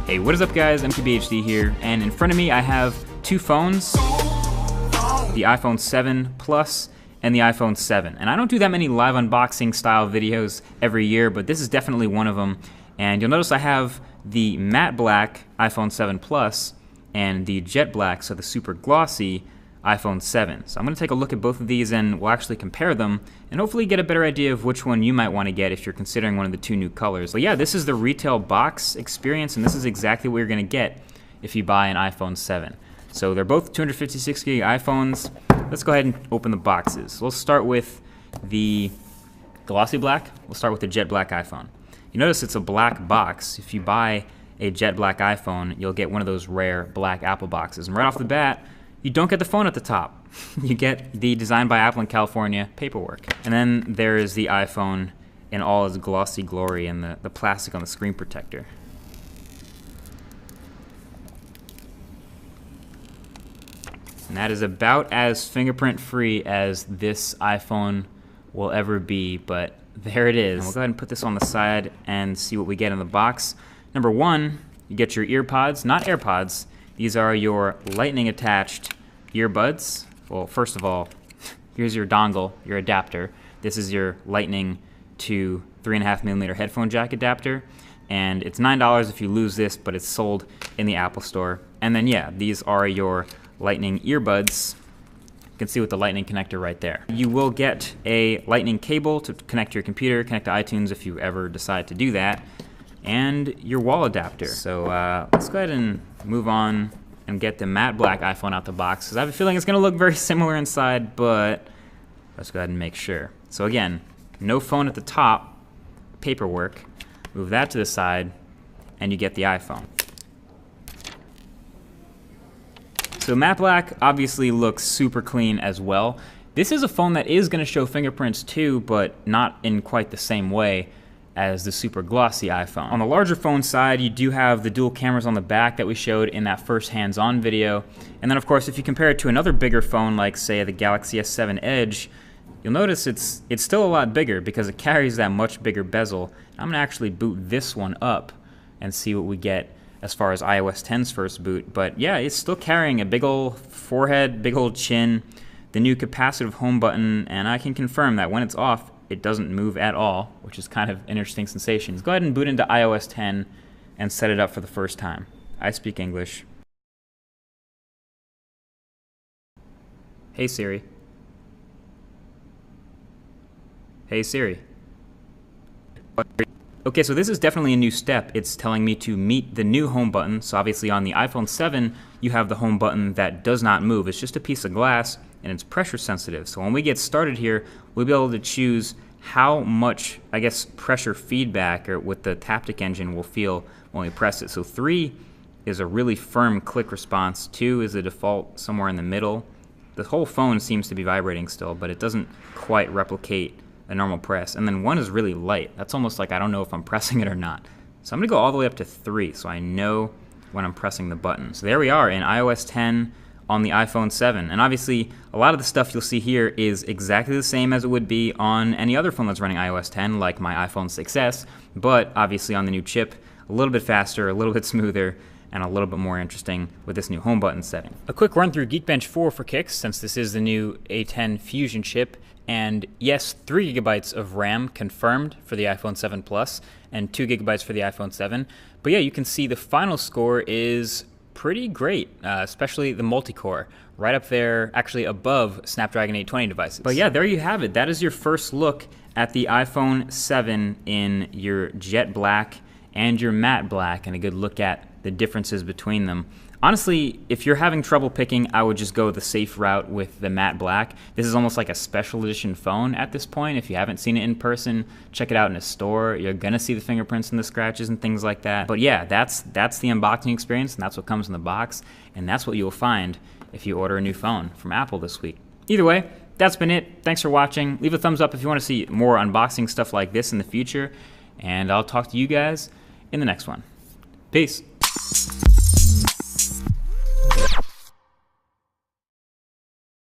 Hey, what is up guys, MTBHD here, and in front of me I have two phones, the iPhone 7 Plus and the iPhone 7. And I don't do that many live unboxing style videos every year, but this is definitely one of them. And you'll notice I have the matte black iPhone 7 Plus and the jet black, so the super glossy iPhone 7. So I'm going to take a look at both of these and we'll actually compare them and hopefully get a better idea of which one you might want to get if you're considering one of the two new colors. But yeah, this is the retail box experience and this is exactly what you're going to get if you buy an iPhone 7. So they're both 256 gig iPhones. Let's go ahead and open the boxes. We'll start with the glossy black. We'll start with the jet black iPhone. You notice it's a black box. If you buy a jet black iPhone, you'll get one of those rare black Apple boxes. And right off the bat, you don't get the phone at the top. You get the Designed by Apple in California paperwork. And then there is the iPhone in all its glossy glory and the plastic on the screen protector. And that is about as fingerprint free as this iPhone will ever be, but there it is. And we'll go ahead and put this on the side and see what we get in the box. Number one, you get your earpods, not AirPods. These are your lightning attached earbuds. Well, first of all, here's your dongle, your adapter. This is your lightning to 3.5mm headphone jack adapter. And it's $9 if you lose this, but it's sold in the Apple Store. And then yeah, these are your lightning earbuds. You can see with the lightning connector right there. You will get a lightning cable to connect to your computer, connect to iTunes if you ever decide to do that, and your wall adapter. So let's go ahead and move on and get the matte black iPhone out the box, because I have a feeling it's going to look very similar inside, but let's go ahead and make sure. So again, no phone at the top, paperwork. Move that to the side, and you get the iPhone. So matte black obviously looks super clean as well. This is a phone that is going to show fingerprints too, but not in quite the same way as the super glossy iPhone. On the larger phone side, you do have the dual cameras on the back that we showed in that first hands-on video. And then of course, if you compare it to another bigger phone like say the Galaxy S7 Edge, you'll notice it's still a lot bigger because it carries that much bigger bezel. I'm gonna actually boot this one up and see what we get as far as iOS 10's first boot. But yeah, it's still carrying a big old forehead, big old chin, the new capacitive home button, and I can confirm that when it's off, it doesn't move at all, which is kind of an interesting sensation. Let's go ahead and boot into iOS 10 and set it up for the first time. I speak English. Hey Siri. Hey Siri. Okay, so this is definitely a new step. It's telling me to meet the new home button. So obviously on the iPhone 7, you have the home button that does not move. It's just a piece of glass and it's pressure sensitive. So when we get started here, we'll be able to choose how much, I guess, pressure feedback or with the Taptic engine will feel when we press it. So 3 is a really firm click response. 2 is a default somewhere in the middle. The whole phone seems to be vibrating still, but it doesn't quite replicate a normal press. And then 1 is really light. That's almost like I don't know if I'm pressing it or not. So I'm gonna go all the way up to 3 so I know when I'm pressing the button. So there we are in iOS 10 on the iPhone 7. And obviously, a lot of the stuff you'll see here is exactly the same as it would be on any other phone that's running iOS 10, like my iPhone 6s, but obviously on the new chip, a little bit faster, a little bit smoother, and a little bit more interesting with this new home button setting. A quick run through Geekbench 4 for kicks, since this is the new A10 Fusion chip. And yes, 3 GB of RAM confirmed for the iPhone 7 Plus, and 2 GB for the iPhone 7. But yeah, you can see the final score is pretty great, especially the multi-core, right up there, actually above Snapdragon 820 devices. But yeah, there you have it. That is your first look at the iPhone 7 in your jet black and your matte black, and a good look at the differences between them. Honestly, if you're having trouble picking, I would just go the safe route with the matte black. This is almost like a special edition phone at this point. If you haven't seen it in person, check it out in a store. You're gonna see the fingerprints and the scratches and things like that. But yeah, that's the unboxing experience, and that's what comes in the box, and that's what you'll find if you order a new phone from Apple this week. Either way, that's been it. Thanks for watching. Leave a thumbs up if you want to see more unboxing stuff like this in the future, and I'll talk to you guys in the next one. Peace.